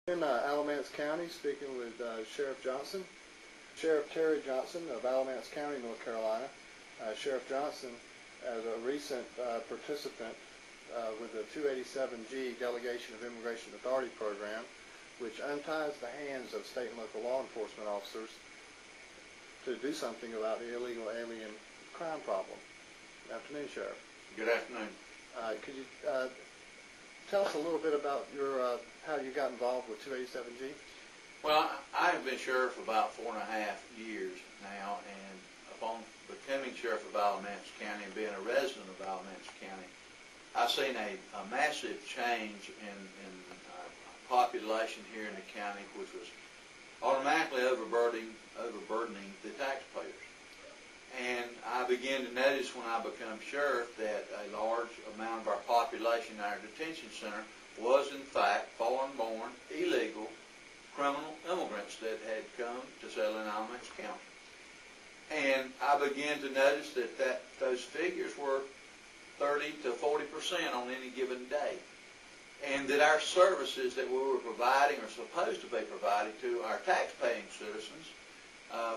In Alamance County, speaking with Sheriff Johnson, Sheriff Terry Johnson of Alamance County, North Carolina. Sheriff Johnson, as a recent participant with the 287G Delegation of Immigration Authority program, which unties the hands of state and local law enforcement officers to do something about the illegal alien crime problem. Good afternoon, Sheriff. Good afternoon. Could you tell us a little bit about your how you got involved with 287G? Well, I have been sheriff about 4.5 years now, and upon becoming sheriff of Alamance County and being a resident of Alamance County, I've seen a massive change in our population here in the county, which was automatically overburdening the taxpayers. And I began to notice when I became sheriff that a large amount of our population in our detention center was in fact foreign-born, illegal, criminal immigrants that had come to settle in Alamance County. And I began to notice that those figures were 30 to 40% on any given day. And that our services that we were providing or supposed to be providing to our tax-paying citizens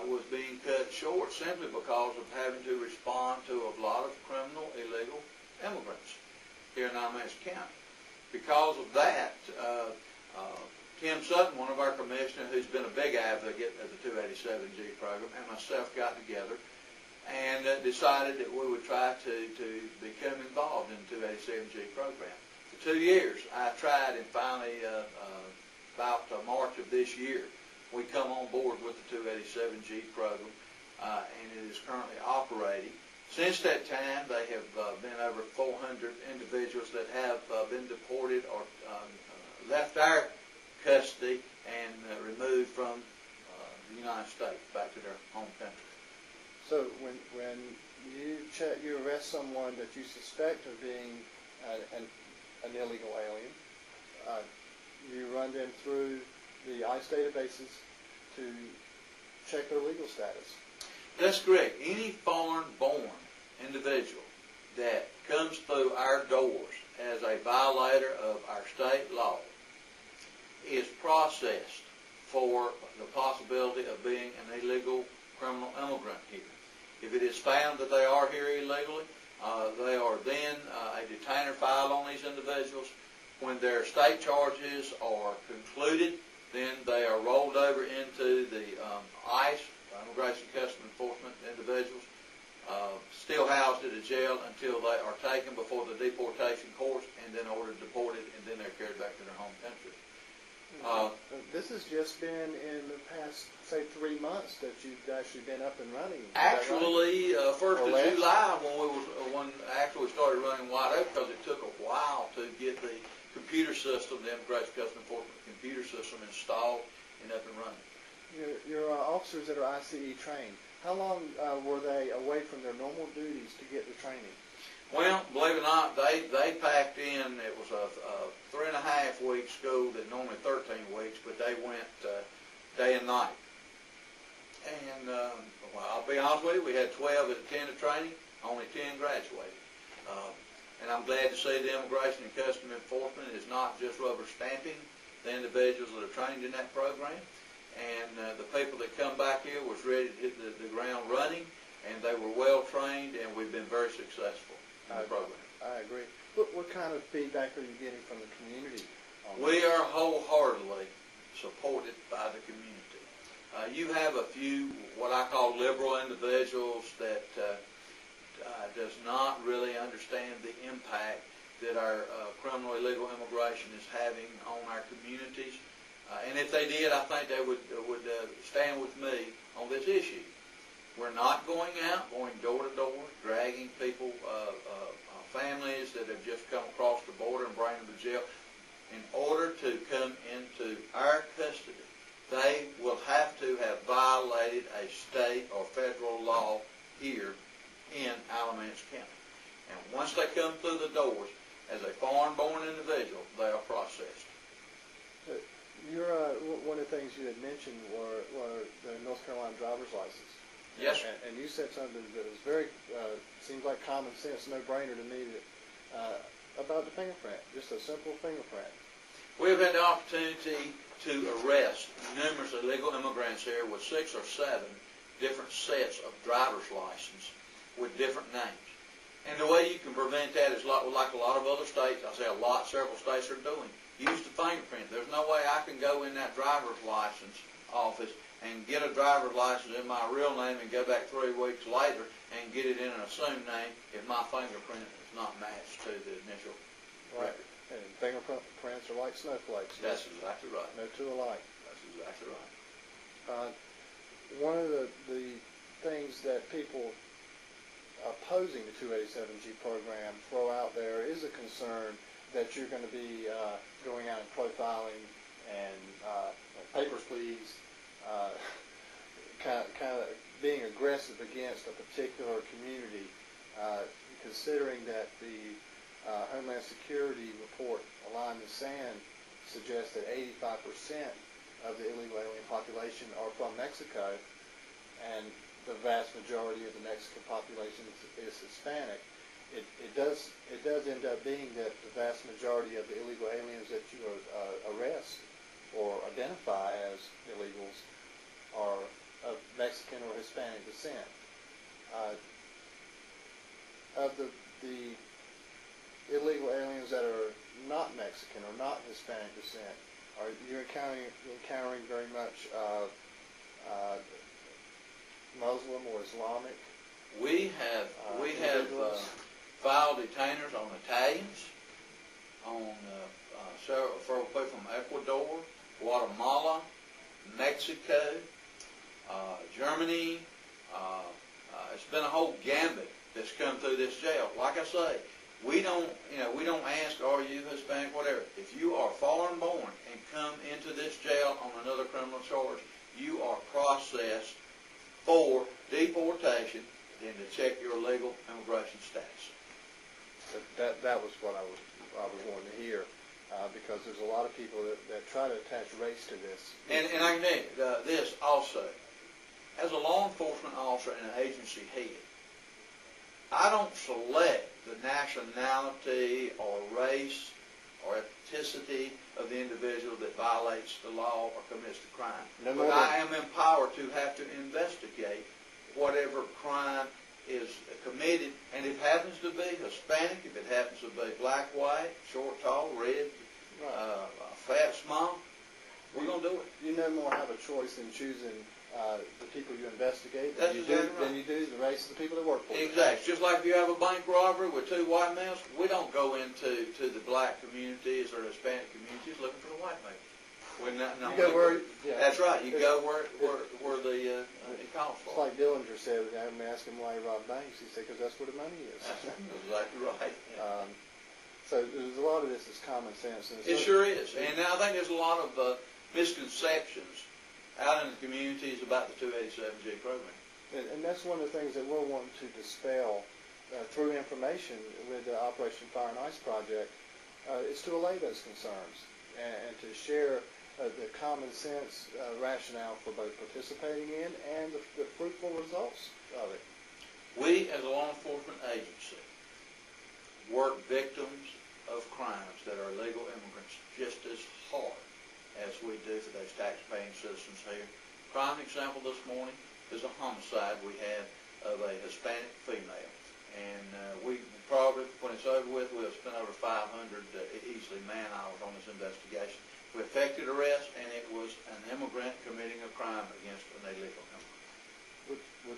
was being cut short simply because of having to respond to a lot of criminal, illegal immigrants here in Alamance County. Because of that, Tim Sutton, one of our commissioners, who's been a big advocate of the 287G program, and myself got together and decided that we would try to become involved in the 287G program. For 2 years, I tried, and finally, about March of this year, we come on board with the 287G program, and it is currently operating. Since that time, they have been over 400 individuals that have been deported or left our custody and removed from the United States back to their home country. So when you arrest someone that you suspect of being an illegal alien, you run them through the ICE databases to check their legal status. That's correct. Any foreign-born individual that comes through our doors as a violator of our state law is processed for the possibility of being an illegal criminal immigrant here. If it is found that they are here illegally, they are then a detainer filed on these individuals. When their state charges are concluded, then they are rolled over into the ICE, Immigration Customs Enforcement individuals, still housed at a jail until they are taken before the deportation courts and then ordered deported, and then they're carried back to their home country. This has just been in the past, say, 3 months that you've actually been up and running. Actually, 1st of July, when actually we started running wide open, because it took a while to get the computer system, the Immigration Customs Enforcement computer system installed and up and running. Your officers that are ICE trained, how long were they away from their normal duties to get the training? Well, believe it or not, they packed in, it was a 3.5 week school that normally 13 weeks, but they went day and night. And well, I'll be honest with you, we had 12 that attended training, only 10 graduated. And I'm glad to see the Immigration and Customs Enforcement is not just rubber stamping the individuals that are trained in that program. And the people that come back here was ready to hit the ground running, and they were well trained, and we've been very successful in the program. I agree. What kind of feedback are you getting from the community? We are wholeheartedly supported by the community. You have a few what I call liberal individuals that does not really understand the impact that our criminal illegal immigration is having on our communities. And if they did, I think they would stand with me on this issue. We're not going out, going door to door, dragging people, families that have just come across the border and bringing them to jail. In order to come into our custody, they will have to have violated a state or federal law here in Alamance County. And once they come through the doors as a foreign-born individual, they are processed. One of the things you had mentioned were the North Carolina driver's license. Yes. And you said something that was very, seems like common sense, no-brainer to me, about the fingerprint, just a simple fingerprint. We've had the opportunity to arrest numerous illegal immigrants here with 6 or 7 different sets of driver's license with different names. And the way you can prevent that is like a lot of other states, I say several states are doing. Use the fingerprint. There's no way I can go in that driver's license office and get a driver's license in my real name and go back 3 weeks later and get it in an assumed name if my fingerprint is not matched to the initial record. And fingerprints are like snowflakes. That's exactly right. No two alike. That's exactly right. One of the things that people opposing the 287G program throw out there is a concern that you're going to be going out and profiling and papers, please, kind of being aggressive against a particular community, considering that the Homeland Security report, A Line in the Sand, suggests that 85% of the illegal alien population are from Mexico, and the vast majority of the Mexican population is Hispanic. It does end up being that the vast majority of the illegal aliens that you arrest or identify as illegals are of Mexican or Hispanic descent. Of the illegal aliens that are not Mexican or not Hispanic descent, are you encountering very much Muslim or Islamic? We have filed detainers on Italians, on several people from Ecuador, Guatemala, Mexico, Germany. It's been a whole gambit that's come through this jail. Like I say, we don't ask, are you Hispanic, whatever. If you are foreign born and come into this jail on another criminal charge, you are processed for deportation and to check your legal immigration status. That was what I was wanting to hear, because there's a lot of people that try to attach race to this. And I can tell you this also, as a law enforcement officer and an agency head, I don't select the nationality or race or ethnicity of the individual that violates the law or commits the crime. But I am empowered to have to investigate whatever crime is committed, and if it happens to be Hispanic, if it happens to be black, white, short, tall, red, fat, small, we're going to do it. You no more have a choice in choosing the people you investigate than you do the race of the people that work for you. Exactly. Just like if you have a bank robbery with 2 white males, we don't go into the black communities or Hispanic communities looking for the white male. That's right. You go where the it calls for. It's like Dillinger said. I'm asking him why he robbed banks. He said, because that's where the money is. That's exactly right. Yeah. So there's a lot of this is common sense. And it sure is. And I think there's a lot of misconceptions out in the communities about the 287G program. And that's one of the things that we're wanting to dispel through information with the Operation Fire and Ice project, is to allay those concerns and to share the common sense rationale for both participating in and the fruitful results of it. We, as a law enforcement agency, work victims of crimes that are illegal immigrants just as hard as we do for those tax-paying citizens here. Prime example this morning is a homicide we had of a Hispanic female. And we probably, when it's over with, we'll spend over 500 easily man-hours on this investigation. We effected arrest, and it was an immigrant committing a crime against an illegal immigrant.